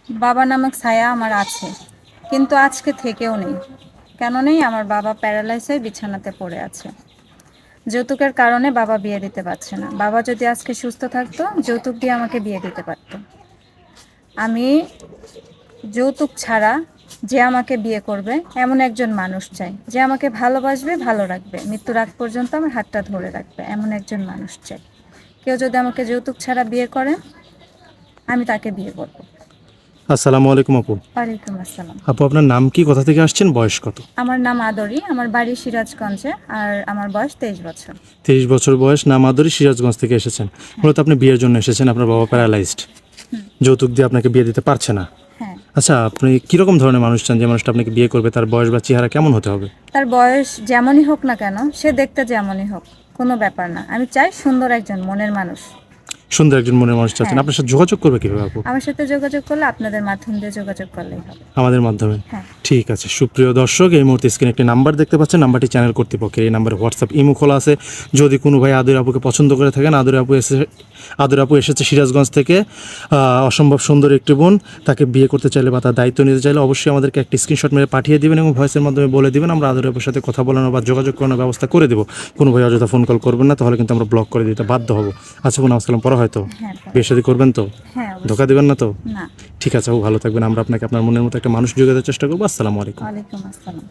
বাবা নামক ছায়া আমার আছে, কিন্তু আজকে থেকেও নেই। কেন নেই? আমার বাবা প্যারালাইজ হয়ে বিছানাতে পড়ে আছে। যৌতুকের কারণে বাবা বিয়ে দিতে পারছে না। বাবা যদি আজকে সুস্থ থাকতো, যৌতুক দিয়ে আমাকে বিয়ে দিতে পারতো। আমি যৌতুক ছাড়া যে আমাকে বিয়ে করবে এমন একজন মানুষ চাই, যে আমাকে ভালোবাসবে, ভালো রাখবে, মৃত্যুর আগ পর্যন্ত আমার হাতটা ধরে রাখবে, এমন একজন মানুষ চাই। কেউ যদি আমাকে যৌতুক ছাড়া বিয়ে করে, আমি তাকে বিয়ে করবো। আসসালামু আলাইকুম আপু। ওয়ালাইকুম আসসালাম। আপু আপনার নাম কি, কোথা থেকে আসছেন, বয়স কত? আমার নাম আদরি, আমার বাড়ি সিরাজগঞ্জে, আর আমার বয়স 23 বছর। 23 বছর বয়স, নাম আদরি, সিরাজগঞ্জ থেকে এসেছেন। মূলত আপনি বিয়ের জন্য এসেছেন, আপনার বাবা প্যারালাইজড, যৌতুক দিয়ে আপনাকে বিয়ে দিতে পারছে না। হ্যাঁ। আচ্ছা, আপনি কীরকম ধরনের মানুষ চান যে মানুষটা আপনাকে বিয়ে করবে? তার বয়স বা চেহারা কেমন হতে হবে? তার বয়স যেমনই হোক না কেন, সে দেখতে যেমনই হোক, কোনো ব্যাপার না। আমি চাই সুন্দর একজন মনের মানুষ। সুন্দর একজন মনের মানুষ চাচ্ছেন। হ্যাঁ। আপনার সাথে যোগাযোগ করবে কীভাবে আপু? আমার সাথে যোগাযোগ করলে আপনাদের মাধ্যম দিয়ে যোগাযোগ করলেই হবে। আমাদের মাধ্যমে? হ্যাঁ। ঠিক আছে। সুপ্রিয় দর্শক, এই মুহূর্তে স্ক্রিনে একটি নাম্বার দেখতে পাচ্ছেন, নাম্বারটি চ্যানেল কর্তৃপক্ষের। এই নাম্বারে হোয়াটসঅ্যাপ ইমো খোলা আছে। যদি কোনো ভাই আদর আপুকে পছন্দ করে থাকেন, আদর আপু এসেছে সিরাজগঞ্জ থেকে, অসম্ভব সুন্দর একটি বোন। তাকে বিয়ে করতে চাইলে বা তার দায়িত্ব নিতে চাইলে অবশ্যই আমাদেরকে একটি স্ক্রিনশট মেরে পাঠিয়ে দিবেন এবং ভয়েসের মাধ্যমে বলে দিবেন। আমরা আদর আপুর সাথে কথা বলানোর বা যোগাযোগ করানোর ব্যবস্থা করে দেবো। কোনো ভাই অযথা ফোন কল করবেন না, তাহলে কিন্তু আমরা ব্লক করে দিতে বাধ্য হবো। আচ্ছা বোন, আসসালাম। পরে হয়তো হ্যাঁ। বিয়ে শাদী করবেন তো? হ্যাঁ, অবশ্যই। ধোকা দিবেন না তো? না। ঠিক আছে আপু, ভালো থাকবেন। আমরা আপনাকে আপনার মনের মতো একটা মানুষ যোগাতে চেষ্টা করবো। আসসালামু আলাইকুম। ওয়ালাইকুম আসসালাম।